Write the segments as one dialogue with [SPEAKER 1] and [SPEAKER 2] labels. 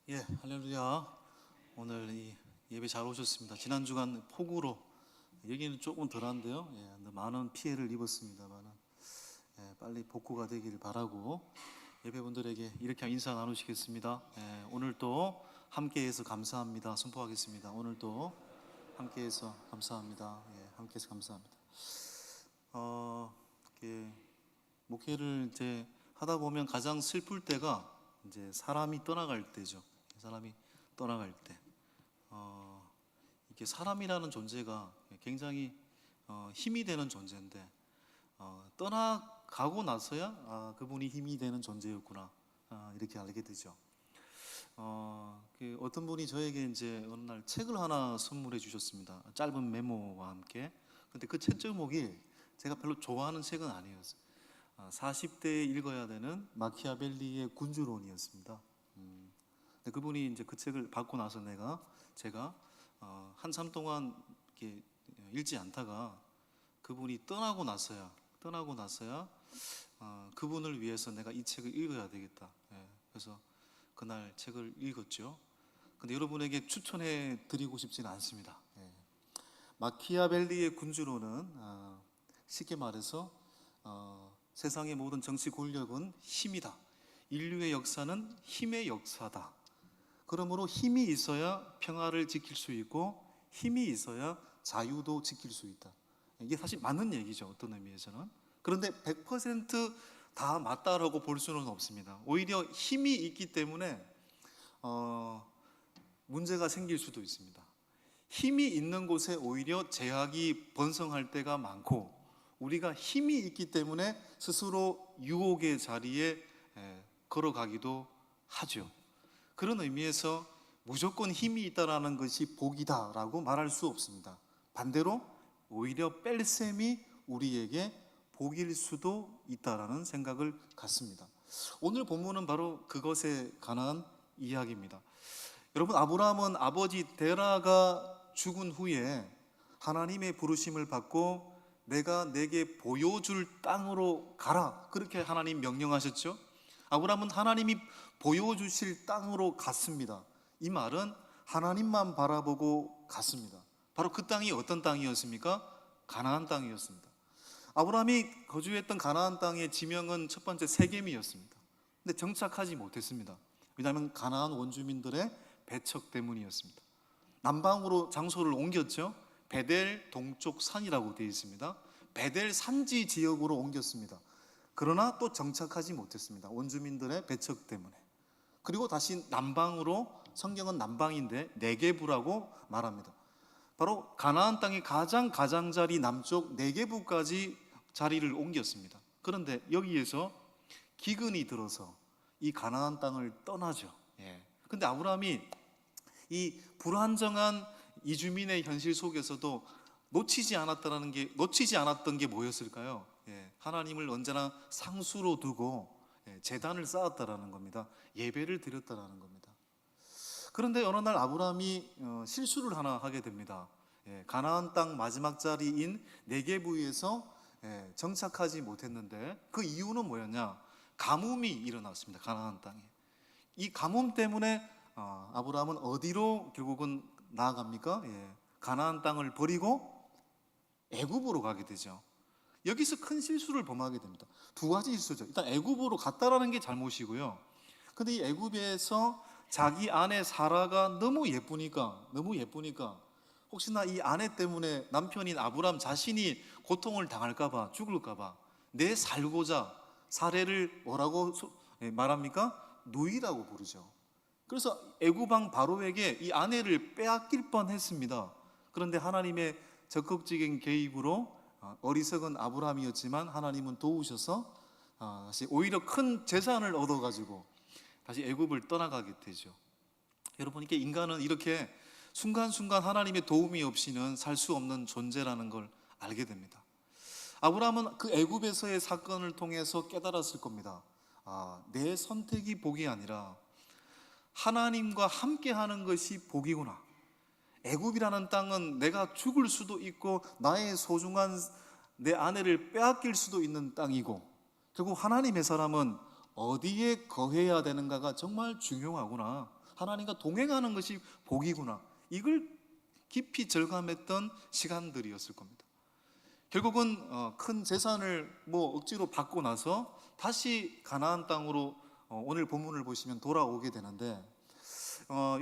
[SPEAKER 1] 예, 할렐루야. 오늘 이 예배 잘 오셨습니다. 지난 주간 폭우로 여기는 조금 덜한데요. 예, 많은 피해를 입었습니다만은 빨리 복구가 되기를 바라고 예배분들에게 이렇게 인사 나누시겠습니다. 오늘도 함께해서 감사합니다. 선포하겠습니다. 오늘도 함께해서 감사합니다. 함께해서 감사합니다. 이렇게 목회를 이제 하다 보면 가장 슬플 때가 이제 사람이 떠나갈 때죠. 사람이 떠나갈 때, 이게 사람이라는 존재가 굉장히 힘이 되는 존재인데 떠나가고 나서야 그분이 힘이 되는 존재였구나, 이렇게 알게 되죠. 어떤 분이 저에게 이제 어느 날 책을 하나 선물해 주셨습니다. 짧은 메모와 함께. 근데 그 책 제목이 제가 별로 좋아하는 책은 아니었어요. 40대에 읽어야 되는 마키아벨리의 군주론이었습니다. 근데 그분이 이제 그 책을 받고 나서 제가 한참 동안 이렇게 읽지 않다가 그분이 떠나고 나서야 그분을 위해서 내가 이 책을 읽어야 되겠다. 그래서 그날 책을 읽었죠. 근데 여러분에게 추천해 드리고 싶지는 않습니다. 마키아벨리의 군주론은 쉽게 말해서 세상의 모든 정치 권력은 힘이다. 인류의 역사는 힘의 역사다. 그러므로 힘이 있어야 평화를 지킬 수 있고 힘이 있어야 자유도 지킬 수 있다. 이게 사실 맞는 얘기죠, 어떤 의미에서는. 그런데 100% 맞다라고 볼 수는 없습니다. 오히려 힘이 있기 때문에 문제가 생길 수도 있습니다. 힘이 있는 곳에 오히려 제약이 번성할 때가 많고, 우리가 힘이 있기 때문에 스스로 유혹의 자리에 걸어가기도 하죠. 그런 의미에서 무조건 힘이 있다라는 것이 복이다라고 말할 수 없습니다. 반대로 오히려 뺄셈이 우리에게 복일 수도 있다라는 생각을 갖습니다. 오늘 본문은 바로 그것에 관한 이야기입니다. 여러분, 아브라함은 아버지 데라가 죽은 후에 하나님의 부르심을 받고 내가 내게 보여줄 땅으로 가라, 그렇게 하나님 명령하셨죠. 아브라함은 하나님이 보여주실 땅으로 갔습니다. 이 말은 하나님만 바라보고 갔습니다. 바로 그 땅이 어떤 땅이었습니까? 가나안 땅이었습니다. 아브라함이 거주했던 가나안 땅의 지명은 첫 번째 세겜이었습니다. 근데 정착하지 못했습니다. 왜냐하면 가나안 원주민들의 배척 때문이었습니다. 남방으로 장소를 옮겼죠. 베델 동쪽 산이라고 되어 있습니다. 베델 산지 지역으로 옮겼습니다. 그러나 또 정착하지 못했습니다. 원주민들의 배척 때문에. 그리고 다시 남방으로, 성경은 남방인데 네게부라고 말합니다. 바로 가나안 땅의 가장 가장자리 남쪽 네게부까지 자리를 옮겼습니다. 그런데 여기에서 기근이 들어서 이 가나안 땅을 떠나죠. 근데 아브라함이 이 불안정한 이주민의 현실 속에서도 놓치지 않았던 게 뭐였을까요? 하나님을 언제나 상수로 두고 제단을 쌓았다라는 겁니다. 예배를 드렸다라는 겁니다. 그런데 어느 날 아브라함이 실수를 하나 하게 됩니다. 가나안 땅 마지막 자리인 네게부에서 정착하지 못했는데 그 이유는 뭐였냐? 가뭄이 일어났습니다. 가나안 땅에. 이 가뭄 때문에 아브라함은 어디로 결국은 나아갑니까? 가나안 땅을 버리고 애굽으로 가게 되죠. 여기서 큰 실수를 범하게 됩니다. 두 가지 실수죠. 일단 애굽으로 갔다라는 게 잘못이고요. 근데 이 애굽에서 자기 아내 사라가 너무 예쁘니까 혹시나 이 아내 때문에 남편인 아브람 자신이 고통을 당할까봐, 죽을까봐 내 살고자 사례를 뭐라고 말합니까? 누이라고 부르죠. 그래서 애굽왕 바로에게 이 아내를 빼앗길 뻔했습니다. 그런데 하나님의 적극적인 개입으로 어리석은 아브라함이었지만 하나님은 도우셔서 다시 오히려 큰 재산을 얻어가지고 다시 애굽을 떠나가게 되죠. 여러분, 이게 인간은 이렇게 순간순간 하나님의 도움이 없이는 살 수 없는 존재라는 걸 알게 됩니다. 아브라함은 그 애굽에서의 사건을 통해서 깨달았을 겁니다. 내 선택이 복이 아니라 하나님과 함께하는 것이 복이구나. 애굽이라는 땅은 내가 죽을 수도 있고 나의 소중한 내 아내를 빼앗길 수도 있는 땅이고, 결국 하나님의 사람은 어디에 거해야 되는가가 정말 중요하구나. 하나님과 동행하는 것이 복이구나. 이걸 깊이 절감했던 시간들이었을 겁니다. 결국은 큰 재산을 억지로 받고 나서 다시 가나안 땅으로 오늘 본문을 보시면 돌아오게 되는데,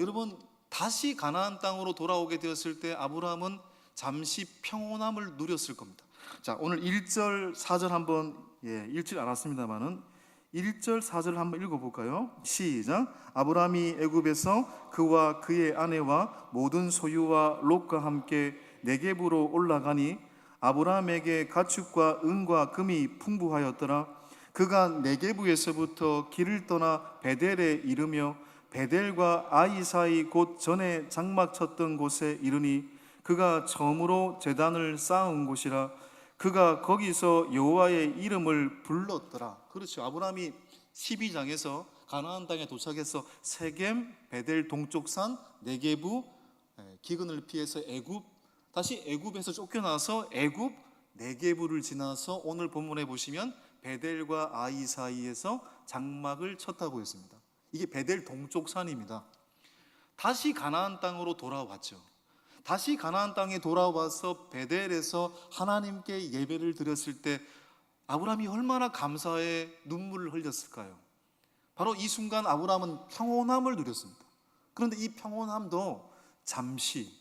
[SPEAKER 1] 여러분, 다시 가나안 땅으로 돌아오게 되었을 때 아브라함은 잠시 평온함을 누렸을 겁니다. 자, 오늘 1절 4절 한번 읽지 않았습니다만은 1절 4절 한번 읽어볼까요? 시작. 아브라함이 애굽에서 그와 그의 아내와 모든 소유와 롯과 함께 네겝으로 올라가니 아브라함에게 가축과 은과 금이 풍부하였더라. 그가 네겝에서부터 길을 떠나 베델에 이르며 베델과 아이 사이 곧 전에 장막 쳤던 곳에 이르니 그가 처음으로 제단을 쌓은 곳이라. 그가 거기서 여호와의 이름을 불렀더라. 그렇죠. 아브라함이 12장에서 가나안 땅에 도착해서 세겜, 베델 동쪽산, 네게부, 기근을 피해서 애굽, 다시 애굽에서 쫓겨나서 애굽, 네게부를 지나서 오늘 본문에 보시면 베델과 아이 사이에서 장막을 쳤다고 했습니다. 이게 베델 동쪽산입니다. 다시 가나안 땅으로 돌아왔죠. 다시 가나안 땅에 돌아와서 베델에서 하나님께 예배를 드렸을 때 아브라함이 얼마나 감사의 눈물을 흘렸을까요? 바로 이 순간 아브라함은 평온함을 누렸습니다. 그런데 이 평온함도 잠시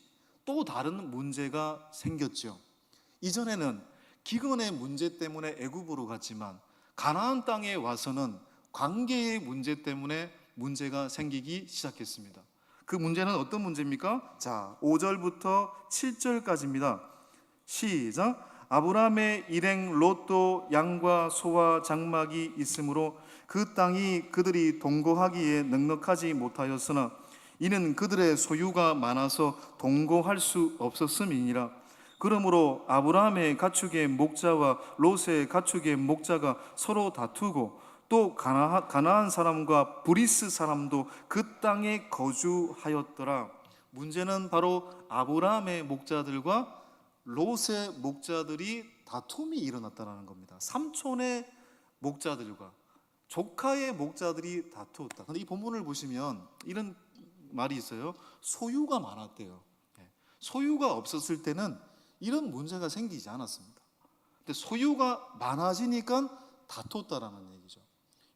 [SPEAKER 1] 또 다른 문제가 생겼죠. 이전에는 기근의 문제 때문에 애굽으로 갔지만 가나안 땅에 와서는 관계의 문제 때문에 문제가 생기기 시작했습니다. 그 문제는 어떤 문제입니까? 자, 5절부터 7절까지입니다. 시작. 아브라함의 일행 롯도 양과 소와 장막이 있으므로 그 땅이 그들이 동거하기에 넉넉하지 못하였으나 이는 그들의 소유가 많아서 동거할 수 없었음이니라. 그러므로 아브라함의 가축의 목자와 롯의 가축의 목자가 서로 다투고 또 가나안 사람과 브리스 사람도 그 땅에 거주하였더라. 문제는 바로 아브라함의 목자들과 롯의 목자들이 다툼이 일어났다는 겁니다. 삼촌의 목자들과 조카의 목자들이 다투었다. 그런데 이 본문을 보시면 이런 말이 있어요. 소유가 많았대요. 소유가 없었을 때는 이런 문제가 생기지 않았습니다. 근데 소유가 많아지니까 다퉜다라는 얘기죠.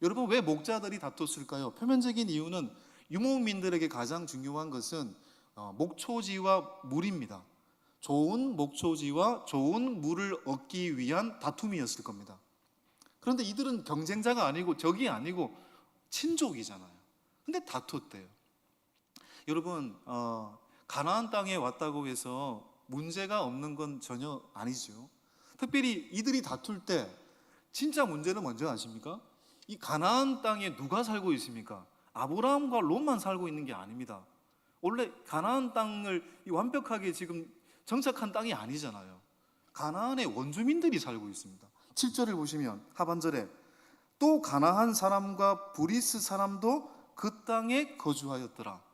[SPEAKER 1] 여러분, 왜 목자들이 다퉜을까요? 표면적인 이유는 유목민들에게 가장 중요한 것은 목초지와 물입니다. 좋은 목초지와 좋은 물을 얻기 위한 다툼이었을 겁니다. 그런데 이들은 경쟁자가 아니고 적이 아니고 친족이잖아요. 근데 다퉜대요. 여러분, 가나안 땅에 왔다고 해서 문제가 없는 건 전혀 아니죠. 특별히 이들이 다툴 때 진짜 문제는 뭔지 아십니까? 이 가나안 땅에 누가 살고 있습니까? 아브라함과 롯만 살고 있는 게 아닙니다. 원래 가나안 땅을 완벽하게 지금 정착한 땅이 아니잖아요. 가나안의 원주민들이 살고 있습니다. 7절을 보시면 하반절에 또 가나안 사람과 브리스 사람도 그 땅에 거주하였더라.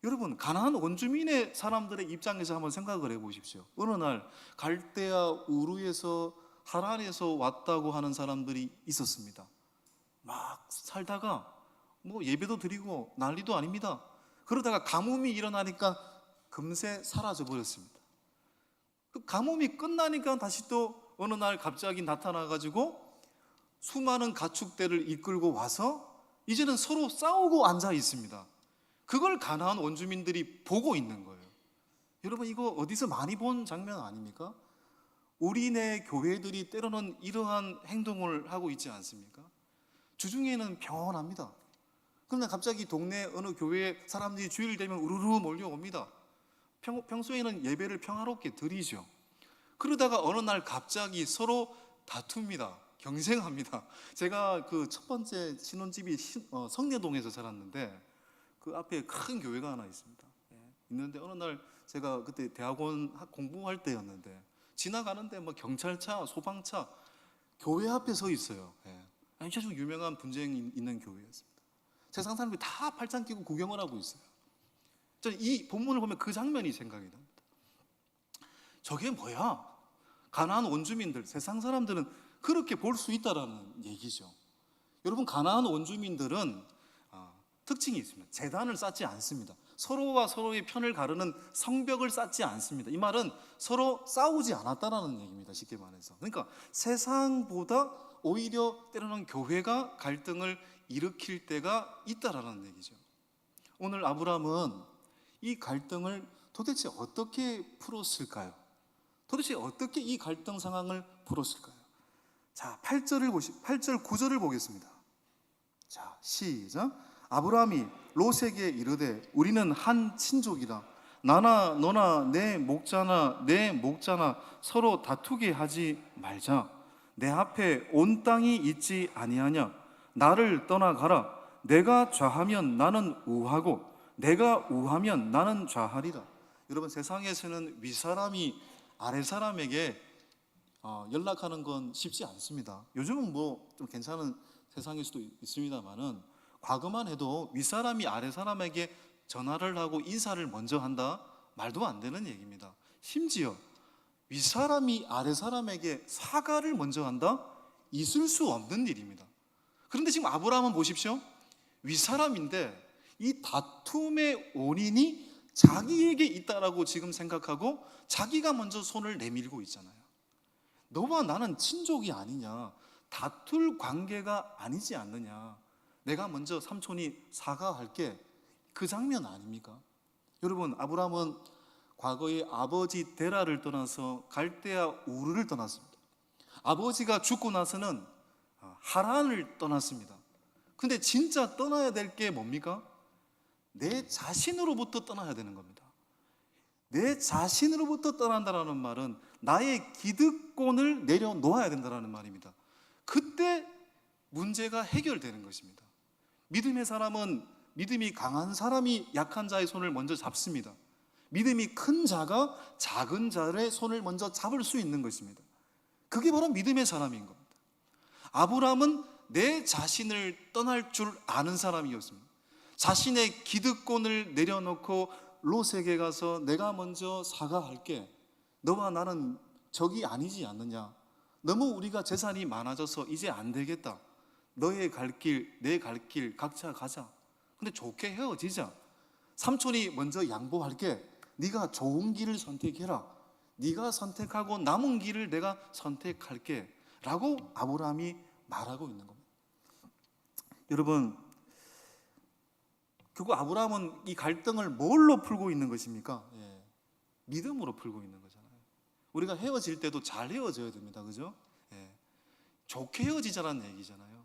[SPEAKER 1] 여러분, 가나안 원주민의 사람들의 입장에서 한번 생각을 해보십시오. 어느 날 갈대아 우르에서 하란에서 왔다고 하는 사람들이 있었습니다. 막 살다가 예배도 드리고 난리도 아닙니다. 그러다가 가뭄이 일어나니까 금세 사라져 버렸습니다. 그 가뭄이 끝나니까 다시 또 어느 날 갑자기 나타나가지고 수많은 가축대를 이끌고 와서 이제는 서로 싸우고 앉아 있습니다. 그걸 가나안 원주민들이 보고 있는 거예요. 여러분, 이거 어디서 많이 본 장면 아닙니까? 우리네 교회들이 때로는 이러한 행동을 하고 있지 않습니까? 주중에는 평온합니다. 그러나 갑자기 동네 어느 교회 사람들이 주일 되면 우르르 몰려옵니다. 평소에는 예배를 평화롭게 드리죠. 그러다가 어느 날 갑자기 서로 다툽니다. 경쟁합니다. 제가 그 첫 번째 신혼집이 성내동에서 살았는데 그 앞에 큰 교회가 하나 있습니다. 있는데 어느 날 제가 그때 대학원 공부할 때였는데 지나가는데 경찰차, 소방차 교회 앞에 서 있어요. 아주 유명한 분쟁이 있는 교회였습니다. 세상 사람들이 다 팔짱 끼고 구경을 하고 있어요. 저는 이 본문을 보면 그 장면이 생각이 납니다. 저게 뭐야? 가나안 원주민들, 세상 사람들은 그렇게 볼 수 있다라는 얘기죠. 여러분, 가나안 원주민들은 특징이 있습니다. 제단을 쌓지 않습니다. 서로와 서로의 편을 가르는 성벽을 쌓지 않습니다. 이 말은 서로 싸우지 않았다라는 얘기입니다. 쉽게 말해서. 그러니까 세상보다 오히려 때로는 교회가 갈등을 일으킬 때가 있다라는 얘기죠. 오늘 아브라함은 이 갈등을 도대체 어떻게 풀었을까요? 도대체 어떻게 이 갈등 상황을 풀었을까요? 자, 8절 9절을 보겠습니다. 자, 시작. 아브라함이 롯에게 이르되 우리는 한 친족이라 나나 너나 내 목자나 내 목자나 서로 다투게 하지 말자. 내 앞에 온 땅이 있지 아니하냐. 나를 떠나가라. 내가 좌하면 나는 우하고 내가 우하면 나는 좌하리라. 여러분, 세상에서는 윗사람이 아랫사람에게 연락하는 건 쉽지 않습니다. 요즘은 뭐 좀 괜찮은 세상일 수도 있습니다만은 과거만 해도 윗사람이 아랫사람에게 전화를 하고 인사를 먼저 한다? 말도 안 되는 얘기입니다. 심지어 윗사람이 아랫사람에게 사과를 먼저 한다? 있을 수 없는 일입니다. 그런데 지금 아브라함은 보십시오. 윗사람인데 이 다툼의 원인이 자기에게 있다라고 지금 생각하고 자기가 먼저 손을 내밀고 있잖아요. 너와 나는 친족이 아니냐, 다툴 관계가 아니지 않느냐, 내가 먼저 삼촌이 사과할게, 그 장면 아닙니까? 여러분, 아브라함은 과거에 아버지 데라를 떠나서 갈대아 우르를 떠났습니다. 아버지가 죽고 나서는 하란을 떠났습니다. 근데 진짜 떠나야 될 게 뭡니까? 내 자신으로부터 떠나야 되는 겁니다. 내 자신으로부터 떠난다는 말은 나의 기득권을 내려놓아야 된다는 말입니다. 그때 문제가 해결되는 것입니다. 믿음의 사람은 믿음이 강한 사람이 약한 자의 손을 먼저 잡습니다. 믿음이 큰 자가 작은 자의 손을 먼저 잡을 수 있는 것입니다. 그게 바로 믿음의 사람인 겁니다. 아브라함은 내 자신을 떠날 줄 아는 사람이었습니다. 자신의 기득권을 내려놓고 롯에게 가서 내가 먼저 사과할게, 너와 나는 적이 아니지 않느냐, 너무 우리가 재산이 많아져서 이제 안 되겠다, 너의 갈 길, 내 갈 길 각자 가자, 근데 좋게 헤어지자, 삼촌이 먼저 양보할게, 네가 좋은 길을 선택해라, 네가 선택하고 남은 길을 내가 선택할게 라고 아브라함이 말하고 있는 겁니다. 여러분, 결국 아브라함은 이 갈등을 뭘로 풀고 있는 것입니까? 믿음으로 풀고 있는 거잖아요. 우리가 헤어질 때도 잘 헤어져야 됩니다. 그죠? 좋게 헤어지자라는 얘기잖아요.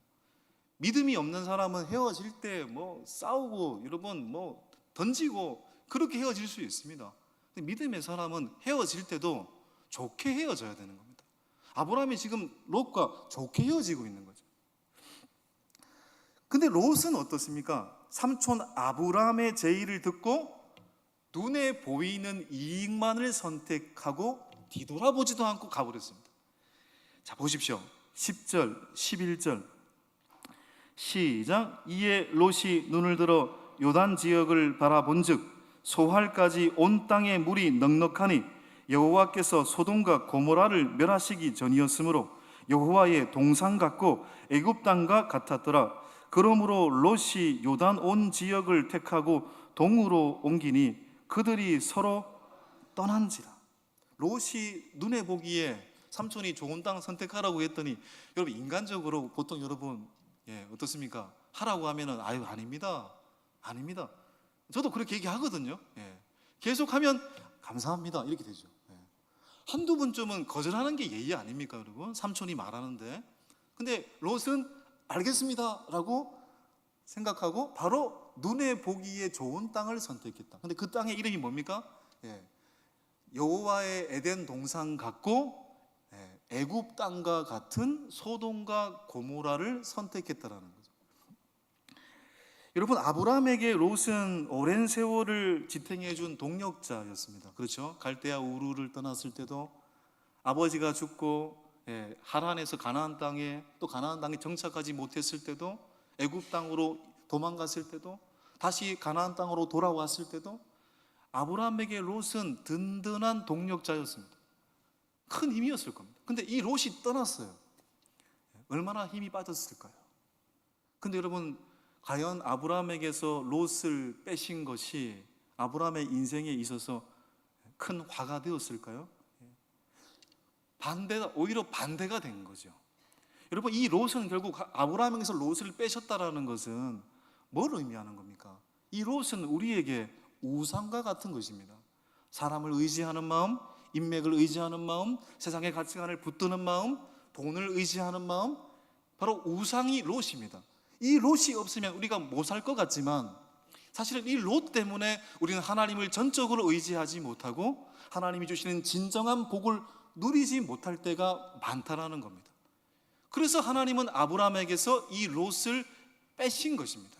[SPEAKER 1] 믿음이 없는 사람은 헤어질 때 뭐 싸우고 여러분 뭐 던지고 그렇게 헤어질 수 있습니다. 근데 믿음의 사람은 헤어질 때도 좋게 헤어져야 되는 겁니다. 아브라함이 지금 롯과 좋게 헤어지고 있는 거죠. 근데 롯은 어떻습니까? 삼촌 아브라함의 제의를 듣고 눈에 보이는 이익만을 선택하고 뒤돌아보지도 않고 가버렸습니다. 자, 보십시오. 10절, 11절 시작. 이에 롯이 눈을 들어 요단 지역을 바라본즉 소할까지 온 땅에 물이 넉넉하니 여호와께서 소돔과 고모라를 멸하시기 전이었으므로 여호와의 동산 같고 애굽 땅과 같았더라. 그러므로 롯이 요단 온 지역을 택하고 동으로 옮기니 그들이 서로 떠난지라. 롯이 눈에 보기에 삼촌이 좋은 땅 선택하라고 했더니, 여러분 인간적으로 보통 여러분 어떻습니까? 하라고 하면은 아유 아닙니다, 아닙니다. 저도 그렇게 얘기하거든요. 계속하면 감사합니다 이렇게 되죠. 한두 번쯤은 거절하는 게 예의 아닙니까, 여러분? 삼촌이 말하는데. 근데 롯은 알겠습니다 라고 생각하고 바로 눈에 보기에 좋은 땅을 선택했다. 근데 그 땅의 이름이 뭡니까? 여호와의 에덴 동산 같고 애굽 땅과 같은 소돔과 고모라를 선택했다라는 거죠. 여러분, 아브라함에게 롯은 오랜 세월을 지탱해 준 동력자였습니다. 그렇죠? 갈대아 우르를 떠났을 때도, 아버지가 죽고 하란에서 가나안 땅에, 또 가나안 땅에 정착하지 못했을 때도, 애굽 땅으로 도망갔을 때도, 다시 가나안 땅으로 돌아왔을 때도 아브라함에게 롯은 든든한 동력자였습니다. 큰 힘이었을 겁니다. 근데 이 롯이 떠났어요. 얼마나 힘이 빠졌을까요? 근데 여러분, 과연 아브라함에게서 롯을 빼신 것이 아브라함의 인생에 있어서 큰 화가 되었을까요? 오히려 반대가 된 거죠. 여러분, 이 롯은 결국 아브라함에게서 롯을 빼셨다라는 것은 뭘 의미하는 겁니까? 이 롯은 우리에게 우상과 같은 것입니다. 사람을 의지하는 마음, 인맥을 의지하는 마음, 세상의 가치관을 붙드는 마음, 돈을 의지하는 마음, 바로 우상이 롯입니다. 이 롯이 없으면 우리가 못 살 것 같지만 사실은 이 롯 때문에 우리는 하나님을 전적으로 의지하지 못하고 하나님이 주시는 진정한 복을 누리지 못할 때가 많다라는 겁니다. 그래서 하나님은 아브라함에게서 이 롯을 빼신 것입니다.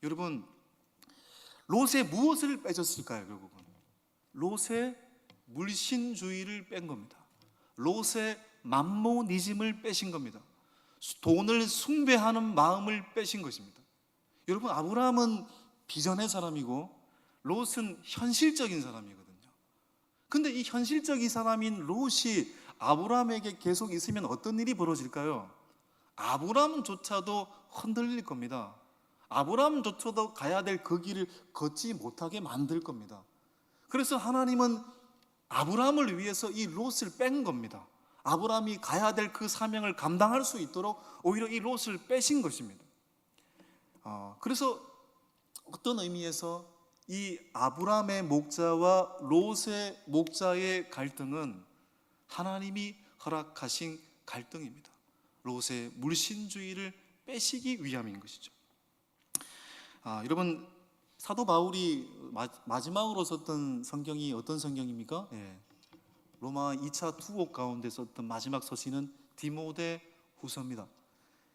[SPEAKER 1] 여러분, 롯의 무엇을 빼줬을까요? 결국은 롯의 물신주의를 뺀 겁니다. 롯의 맘모니즘을 빼신 겁니다. 돈을 숭배하는 마음을 빼신 것입니다. 여러분, 아브라함은 비전의 사람이고 롯은 현실적인 사람이거든요. 근데 이 현실적인 사람인 롯이 아브라함에게 계속 있으면 어떤 일이 벌어질까요? 아브라함조차도 흔들릴 겁니다. 아브라함조차도 가야 될 그 길을 걷지 못하게 만들 겁니다. 그래서 하나님은 아브라함을 위해서 이 롯을 뺀 겁니다. 아브라함이 가야 될 그 사명을 감당할 수 있도록 오히려 이 롯을 빼신 것입니다. 그래서 어떤 의미에서 이 아브라함의 목자와 롯의 목자의 갈등은 하나님이 허락하신 갈등입니다. 롯의 물신주의를 빼시기 위함인 것이죠. 여러분, 사도 바울이 마지막으로 썼던 성경이 어떤 성경입니까? 로마 2차 투옥 가운데 썼던 마지막 서신은 디모데후서입니다.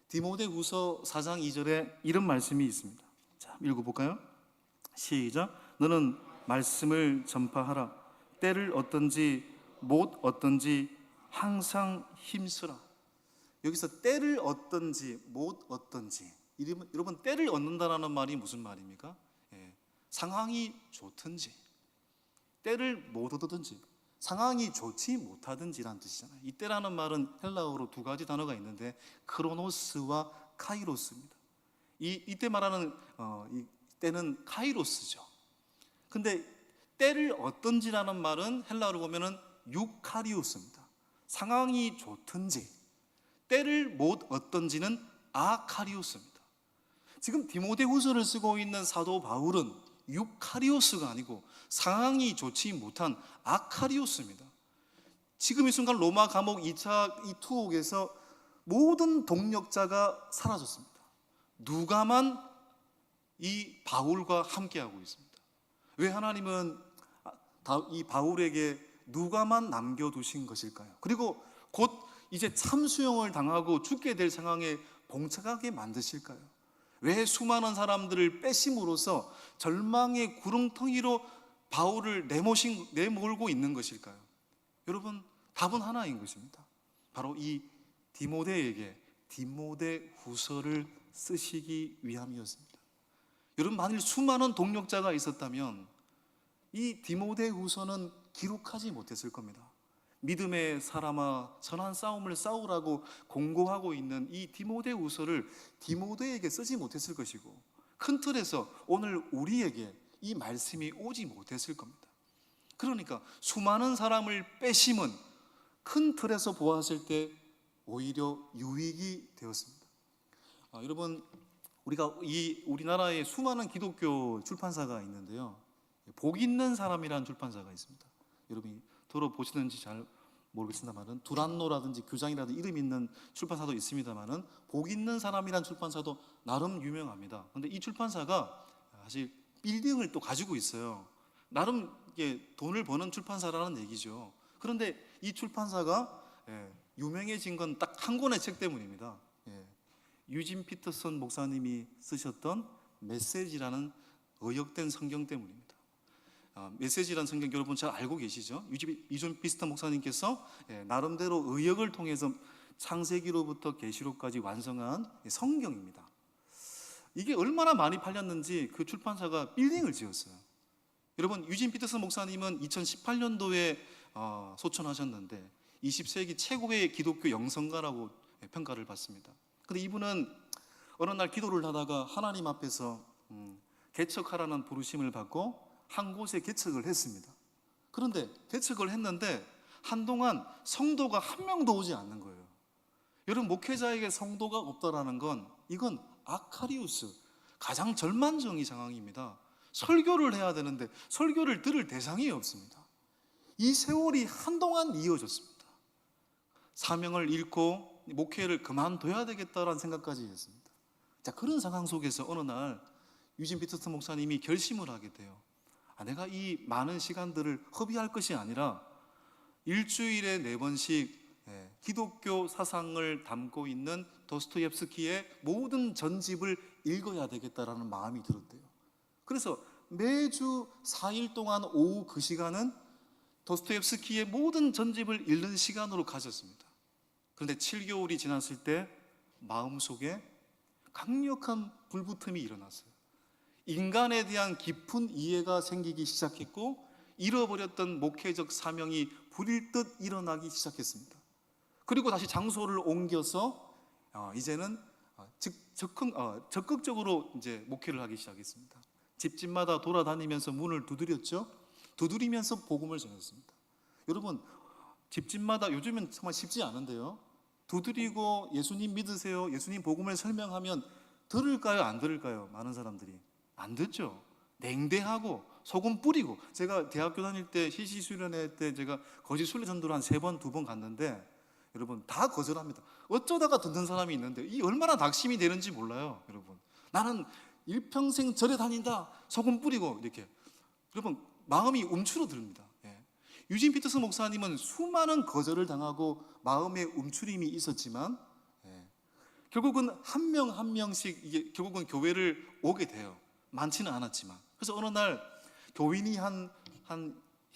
[SPEAKER 1] 디모데후서 4장 2절에 이런 말씀이 있습니다. 자, 읽어볼까요? 시작. 너는 말씀을 전파하라. 때를 얻든지 못 얻든지 항상 힘쓰라. 여기서 때를 얻든지 못 얻든지, 여러분, 때를 얻는다라는 말이 무슨 말입니까? 상황이 좋든지 때를 못 얻든지 상황이 좋지 못하든지라는 뜻이잖아요. 이 때라는 말은 헬라어로 두 가지 단어가 있는데 크로노스와 카이로스입니다. 이때 말하는 이 때는 카이로스죠. 근데 때를 얻든지라는 말은 헬라어로 보면은 유카리오스입니다. 상황이 좋든지 때를 못 얻든지는 아카리오스입니다. 지금 디모데후서를 쓰고 있는 사도 바울은 유카리오스가 아니고 상황이 좋지 못한 아카리오스입니다. 지금 이 순간 로마 감옥 2차 이 투옥에서 모든 동력자가 사라졌습니다. 누가만 이 바울과 함께하고 있습니다. 왜 하나님은 이 바울에게 누가만 남겨두신 것일까요? 그리고 곧 이제 참수형을 당하고 죽게 될 상황에 봉착하게 만드실까요? 왜 수많은 사람들을 빼심으로써 절망의 구렁텅이로 바울을 내몰고 있는 것일까요? 여러분, 답은 하나인 것입니다. 바로 이 디모데에게 디모데후서를 쓰시기 위함이었습니다. 여러분, 만일 수많은 동력자가 있었다면 이 디모데후서는 기록하지 못했을 겁니다. 믿음의 사람아, 선한 싸움을 싸우라고 공고하고 있는 이 디모데후서를 디모데에게 쓰지 못했을 것이고, 큰 틀에서 오늘 우리에게 이 말씀이 오지 못했을 겁니다. 그러니까 수많은 사람을 빼심은 큰 틀에서 보았을 때 오히려 유익이 되었습니다. 여러분, 우리나라에 수많은 기독교 출판사가 있는데요, 복 있는 사람이라는 출판사가 있습니다. 여러분이 들어보시는지 잘 모르겠습니다만은 두란노라든지 교장이라든지 이름 있는 출판사도 있습니다만은 복 있는 사람이라는 출판사도 나름 유명합니다. 그런데 이 출판사가 사실 빌딩을 또 가지고 있어요. 나름 돈을 버는 출판사라는 얘기죠. 그런데 이 출판사가 유명해진 건 딱 한 권의 책 때문입니다. 유진 피터슨 목사님이 쓰셨던 메시지라는 의역된 성경 때문입니다. 메시지라는 성경 여러분 잘 알고 계시죠? 유진 피터슨 목사님께서 나름대로 의역을 통해서 창세기로부터 계시록까지 완성한 성경입니다. 이게 얼마나 많이 팔렸는지 그 출판사가 빌딩을 지었어요. 여러분, 유진 피터슨 목사님은 2018년도에 소천하셨는데 20세기 최고의 기독교 영성가라고 평가를 받습니다. 근데 이분은 어느 날 기도를 하다가 하나님 앞에서 개척하라는 부르심을 받고 한 곳에 개척을 했습니다. 그런데 개척을 했는데 한동안 성도가 한 명도 오지 않는 거예요. 여러분, 목회자에게 성도가 없다라는 건 이건 아카리우스, 가장 절망적인 상황입니다. 설교를 해야 되는데 설교를 들을 대상이 없습니다. 이 세월이 한동안 이어졌습니다. 사명을 잃고 목회를 그만둬야 되겠다라는 생각까지 했습니다. 자, 그런 상황 속에서 어느 날 유진 피터슨 목사님이 결심을 하게 돼요. 내가 이 많은 시간들을 허비할 것이 아니라 일주일에 4번씩 기독교 사상을 담고 있는 도스토옙스키의 모든 전집을 읽어야 되겠다라는 마음이 들었대요. 그래서 매주 4일 동안 오후 그 시간은 도스토옙스키의 모든 전집을 읽는 시간으로 가졌습니다. 그런데 7개월이 지났을 때 마음속에 강력한 불붙음이 일어났어요. 인간에 대한 깊은 이해가 생기기 시작했고 잃어버렸던 목회적 사명이 불일 듯 일어나기 시작했습니다. 그리고 다시 장소를 옮겨서 이제는 적극적으로 이제 목회를 하기 시작했습니다. 집집마다 돌아다니면서 문을 두드렸죠. 두드리면서 복음을 전했습니다. 여러분, 집집마다 요즘은 정말 쉽지 않은데요, 두드리고 예수님 믿으세요, 예수님 복음을 설명하면 들을까요, 안 들을까요? 많은 사람들이 안 듣죠. 냉대하고 소금 뿌리고. 제가 대학교 다닐 때 실시수련회 때 제가 거짓 순례 전도를 한 3번, 2번 갔는데 여러분 다 거절합니다. 어쩌다가 듣는 사람이 있는데 이 얼마나 낙심이 되는지 몰라요. 여러분, 나는 일평생 절에 다닌다, 소금 뿌리고 이렇게. 여러분, 마음이 움츠러듭니다. 유진 피터슨 목사님은 수많은 거절을 당하고 마음의 움츠림이 있었지만 결국은 한 명 한 명씩 이게 결국은 교회를 오게 돼요. 많지는 않았지만. 그래서 어느 날 교인이 한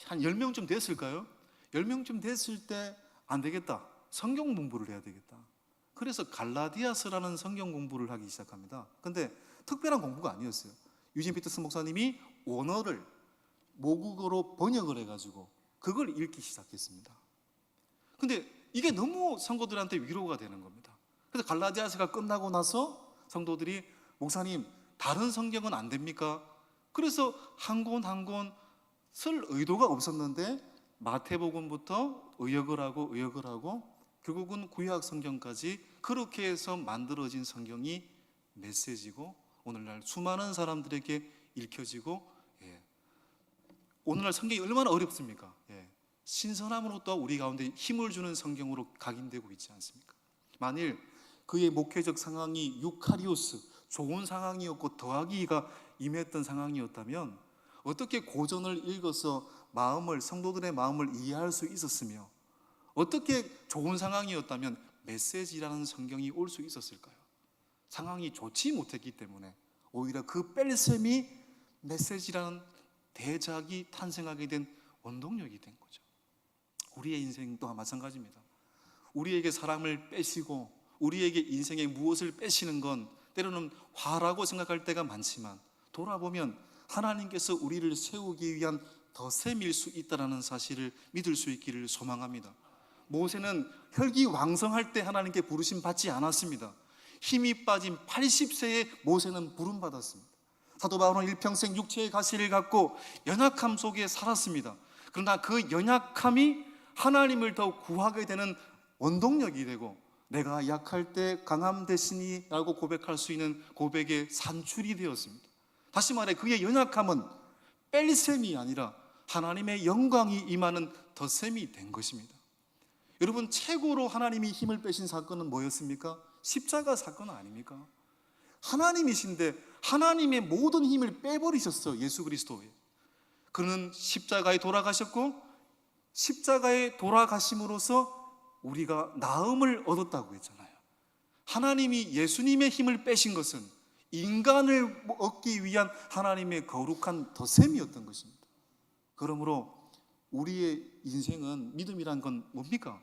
[SPEAKER 1] 10명쯤 됐을까요? 10명쯤 됐을 때 안 되겠다, 성경 공부를 해야 되겠다. 그래서 갈라디아서라는 성경 공부를 하기 시작합니다. 근데 특별한 공부가 아니었어요. 유진 피터슨 목사님이 원어를 모국어로 번역을 해가지고 그걸 읽기 시작했습니다. 근데 이게 너무 성도들한테 위로가 되는 겁니다. 그래서 갈라디아서가 끝나고 나서 성도들이, 목사님 다른 성경은 안 됩니까? 그래서 한 권 한 권 쓸 의도가 없었는데 마태복음부터 의역을 하고 결국은 구약 성경까지 그렇게 해서 만들어진 성경이 메시지고 오늘날 수많은 사람들에게 읽혀지고, 오늘날 성경이 얼마나 어렵습니까? 신선함으로 또 우리 가운데 힘을 주는 성경으로 각인되고 있지 않습니까? 만일 그의 목회적 상황이 유카리오스, 좋은 상황이었고 더하기가 임했던 상황이었다면 어떻게 고전을 읽어서 성도들의 마음을 이해할 수 있었으며, 어떻게 좋은 상황이었다면 메시지라는 성경이 올 수 있었을까요? 상황이 좋지 못했기 때문에 오히려 그 뺄셈이 메시지라는 대작이 탄생하게 된 원동력이 된 거죠. 우리의 인생 또한 마찬가지입니다. 우리에게 사람을 빼시고 우리에게 인생의 무엇을 빼시는 건 때로는 화라고 생각할 때가 많지만, 돌아보면 하나님께서 우리를 세우기 위한 덧셈일 수 있다는 사실을 믿을 수 있기를 소망합니다. 모세는 혈기왕성할 때 하나님께 부르심 받지 않았습니다. 힘이 빠진 80세에 모세는 부름 받았습니다. 사도 바울은 일평생 육체의 가시를 갖고 연약함 속에 살았습니다. 그러나 그 연약함이 하나님을 더 구하게 되는 원동력이 되고, 내가 약할 때 강함 되시니 라고 고백할 수 있는 고백의 산출이 되었습니다. 다시 말해 그의 연약함은 뺄셈이 아니라 하나님의 영광이 임하는 덧셈이 된 것입니다. 여러분, 최고로 하나님이 힘을 빼신 사건은 뭐였습니까? 십자가 사건 아닙니까? 하나님이신데 하나님의 모든 힘을 빼버리셨어요. 예수 그리스도에. 그는 십자가에 돌아가셨고 십자가에 돌아가심으로써 우리가 나음을 얻었다고 했잖아요. 하나님이 예수님의 힘을 빼신 것은 인간을 얻기 위한 하나님의 거룩한 덧셈이었던 것입니다. 그러므로 우리의 인생은, 믿음이란 건 뭡니까?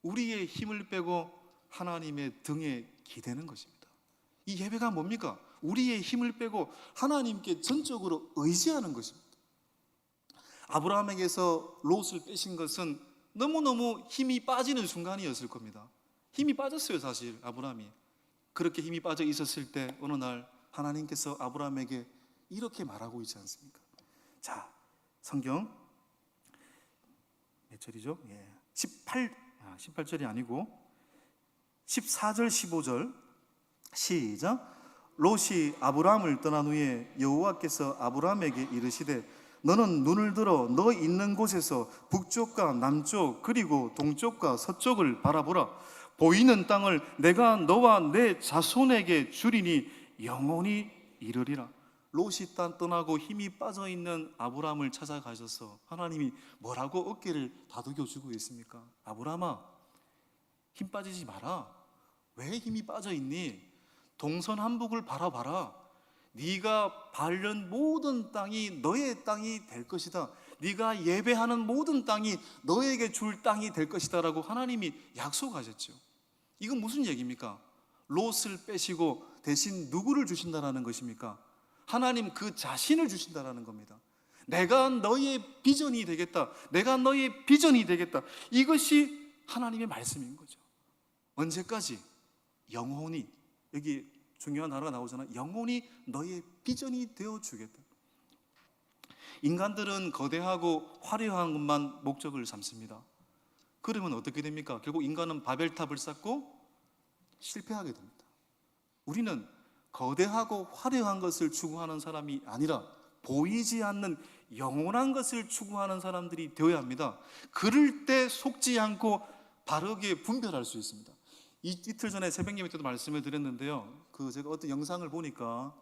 [SPEAKER 1] 우리의 힘을 빼고 하나님의 등에 기대는 것입니다. 이 예배가 뭡니까? 우리의 힘을 빼고 하나님께 전적으로 의지하는 것입니다. 아브라함에게서 롯을 빼신 것은 너무너무 힘이 빠지는 순간이었을 겁니다. 힘이 빠졌어요, 사실 아브라함이. 그렇게 힘이 빠져 있었을 때 어느 날 하나님께서 아브라함에게 이렇게 말하고 있지 않습니까? 자, 성경 몇 절이죠? 18절이 아니고 14절 15절 시작. 롯이 아브라함을 떠난 후에 여호와께서 아브라함에게 이르시되 너는 눈을 들어 너 있는 곳에서 북쪽과 남쪽 그리고 동쪽과 서쪽을 바라보라. 보이는 땅을 내가 너와 내 자손에게 주리니 영원히 이르리라. 롯이 떠나고 힘이 빠져있는 아브라함을 찾아가셔서 하나님이 뭐라고 어깨를 다독여 주고 있습니까? 아브라함아, 힘 빠지지 마라. 왜 힘이 빠져있니? 동서남북을 바라봐라. 네가 밟는 모든 땅이 너의 땅이 될 것이다. 네가 예배하는 모든 땅이 너에게 줄 땅이 될 것이다 라고 하나님이 약속하셨죠. 이건 무슨 얘기입니까? 롯을 빼시고 대신 누구를 주신다라는 것입니까? 하나님 그 자신을 주신다라는 겁니다. 내가 너의 비전이 되겠다. 내가 너의 비전이 되겠다. 이것이 하나님의 말씀인 거죠. 언제까지? 영원히. 여기 중요한 단어가 나오잖아. 영원히 너의 비전이 되어주겠다. 인간들은 거대하고 화려한 것만 목적을 삼습니다. 그러면 어떻게 됩니까? 결국 인간은 바벨탑을 쌓고 실패하게 됩니다. 우리는 거대하고 화려한 것을 추구하는 사람이 아니라 보이지 않는 영원한 것을 추구하는 사람들이 되어야 합니다. 그럴 때 속지 않고 바르게 분별할 수 있습니다. 이틀 전에 새벽 예배 때도 말씀을 드렸는데요. 제가 어떤 영상을 보니까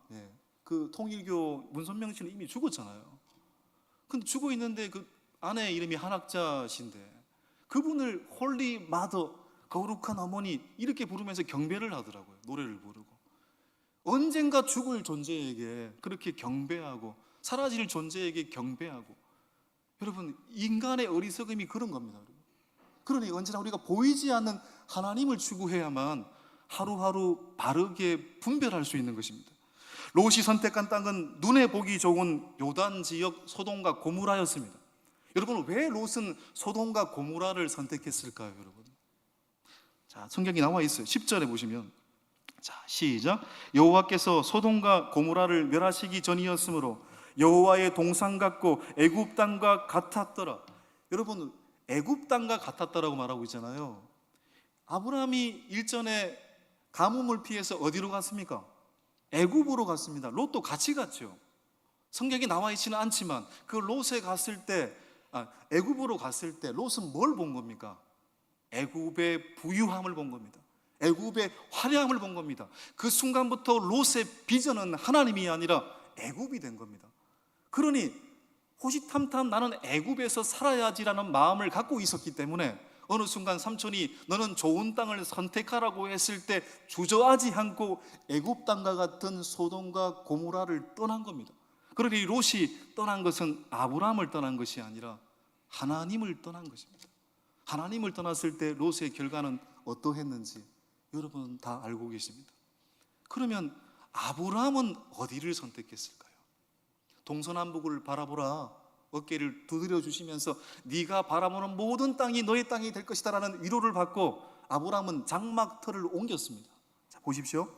[SPEAKER 1] 그 통일교 문선명 씨는 이미 죽었잖아요. 근데 죽어 있는데 그 아내 이름이 한학자신데 그분을 홀리 마더, 거룩한 어머니 이렇게 부르면서 경배를 하더라고요. 노래를 부르고. 언젠가 죽을 존재에게 그렇게 경배하고 사라질 존재에게 경배하고. 여러분, 인간의 어리석음이 그런 겁니다. 그러니 언제나 우리가 보이지 않는 하나님을 추구해야만 하루하루 바르게 분별할 수 있는 것입니다. 롯이 선택한 땅은 눈에 보기 좋은 요단 지역 소돔과 고모라였습니다. 여러분, 왜 롯은 소돔과 고모라를 선택했을까요, 여러분? 자, 성경이 나와 있어요. 10절에 보시면, 자, 시작. 여호와께서 소돔과 고모라를 멸하시기 전이었으므로 여호와의 동상 같고 애굽 땅과 같았더라. 여러분, 애굽 땅과 같았다라고 말하고 있잖아요. 아브라함이 일전에 가뭄을 피해서 어디로 갔습니까? 애굽으로 갔습니다. 롯도 같이 갔죠. 성경에 나와 있지는 않지만 그 롯에 갔을 때, 애굽으로 갔을 때 롯은 뭘 본 겁니까? 애굽의 부유함을 본 겁니다. 애굽의 화려함을 본 겁니다. 그 순간부터 롯의 비전은 하나님이 아니라 애굽이 된 겁니다. 그러니 호시탐탐 나는 애굽에서 살아야지라는 마음을 갖고 있었기 때문에 어느 순간 삼촌이 너는 좋은 땅을 선택하라고 했을 때 주저하지 않고 애굽 땅과 같은 소돔과 고모라를 떠난 겁니다. 그러니 롯이 떠난 것은 아브라함을 떠난 것이 아니라 하나님을 떠난 것입니다. 하나님을 떠났을 때 롯의 결과는 어떠했는지 여러분 다 알고 계십니다. 그러면 아브라함은 어디를 선택했을까요? 동서남북을 바라보라. 어깨를 두드려 주시면서 네가 바라보는 모든 땅이 너의 땅이 될 것이다 라는 위로를 받고 아브라함은 장막터를 옮겼습니다. 자, 보십시오.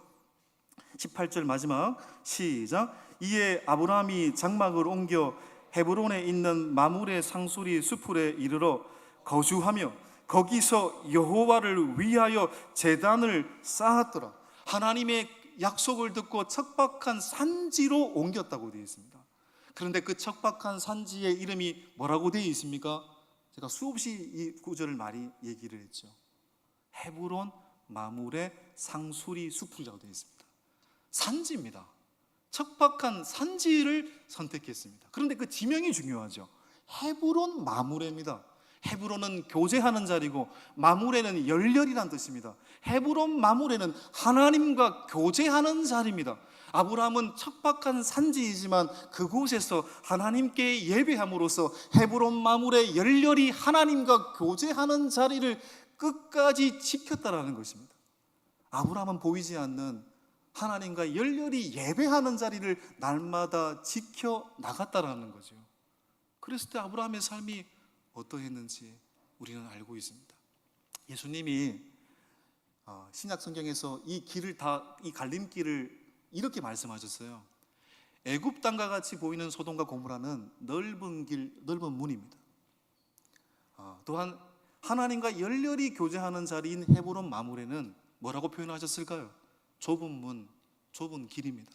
[SPEAKER 1] 18절 마지막 시작. 이에 아브라함이 장막을 옮겨 헤브론에 있는 마므레 상수리 수풀에 이르러 거주하며 거기서 여호와를 위하여 제단을 쌓았더라. 하나님의 약속을 듣고 척박한 산지로 옮겼다고 되어 있습니다. 그런데 그 척박한 산지의 이름이 뭐라고 되어 있습니까? 제가 수없이 이 구절을 많이 얘기를 했죠. 헤브론 마므레 상수리 수풀이라고 되어 있습니다. 산지입니다. 척박한 산지를 선택했습니다. 그런데 그 지명이 중요하죠. 헤브론 마므레입니다. 헤브론은 교제하는 자리고 마므레는 열렬이란 뜻입니다. 헤브론 마므레는 하나님과 교제하는 자리입니다. 아브라함은 척박한 산지이지만 그곳에서 하나님께 예배함으로써 헤브론 마므레 열렬히 하나님과 교제하는 자리를 끝까지 지켰다라는 것입니다. 아브라함은 보이지 않는 하나님과 열렬히 예배하는 자리를 날마다 지켜나갔다라는 거죠. 그랬을 때 아브라함의 삶이 어떠했는지 우리는 알고 있습니다. 예수님이 신약 성경에서 이 갈림길을 이렇게 말씀하셨어요. 애굽 땅과 같이 보이는 소돔과 고모라는 넓은 길, 넓은 문입니다. 또한 하나님과 열렬히 교제하는 자리인 헤브론 마므레는 뭐라고 표현하셨을까요? 좁은 문, 좁은 길입니다.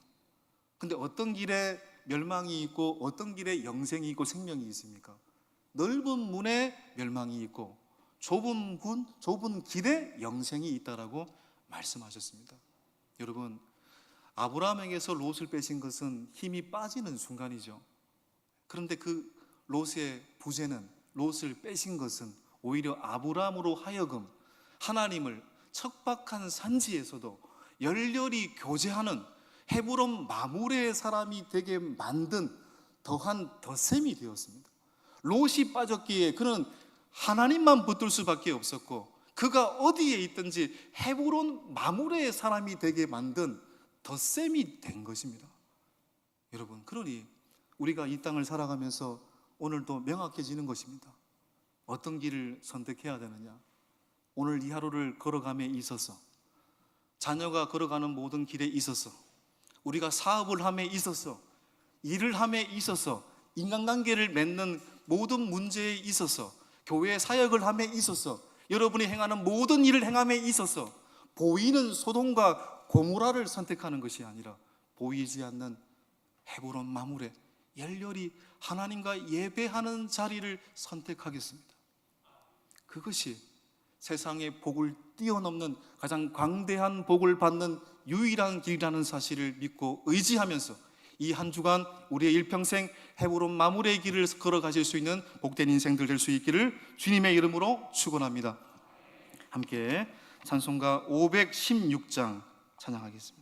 [SPEAKER 1] 근데 어떤 길에 멸망이 있고 어떤 길에 영생이 있고 생명이 있습니까? 넓은 문에 멸망이 있고 좁은 길에 영생이 있다라고 말씀하셨습니다. 여러분, 아브라함에게서 롯을 빼신 것은 힘이 빠지는 순간이죠. 그런데 그 롯의 부재는, 롯을 빼신 것은 오히려 아브라함으로 하여금 하나님을 척박한 산지에서도 열렬히 교제하는 헤브론 마므레의 사람이 되게 만든 더한 덧셈이 되었습니다. 롯이 빠졌기에 그는 하나님만 붙들 수밖에 없었고, 그가 어디에 있든지 헤브론 마므레의 사람이 되게 만든 덧셈이 된 것입니다. 여러분, 그러니 우리가 이 땅을 살아가면서 오늘도 명확해지는 것입니다. 어떤 길을 선택해야 되느냐? 오늘 이 하루를 걸어감에 있어서, 자녀가 걸어가는 모든 길에 있어서, 우리가 사업을 함에 있어서, 일을 함에 있어서, 인간관계를 맺는 모든 문제에 있어서, 교회 사역을 함에 있어서, 여러분이 행하는 모든 일을 행함에 있어서 보이는 소돔과 고모라를 선택하는 것이 아니라 보이지 않는 헤브론 마므레, 열렬히 하나님과 예배하는 자리를 선택하겠습니다. 그것이 세상의 복을 뛰어넘는 가장 광대한 복을 받는 유일한 길이라는 사실을 믿고 의지하면서 이 한 주간 우리의 일평생 헤브론 마므레의 길을 걸어가실 수 있는 복된 인생들 될 수 있기를 주님의 이름으로 축원합니다. 함께 찬송가 516장 찬양하겠습니다.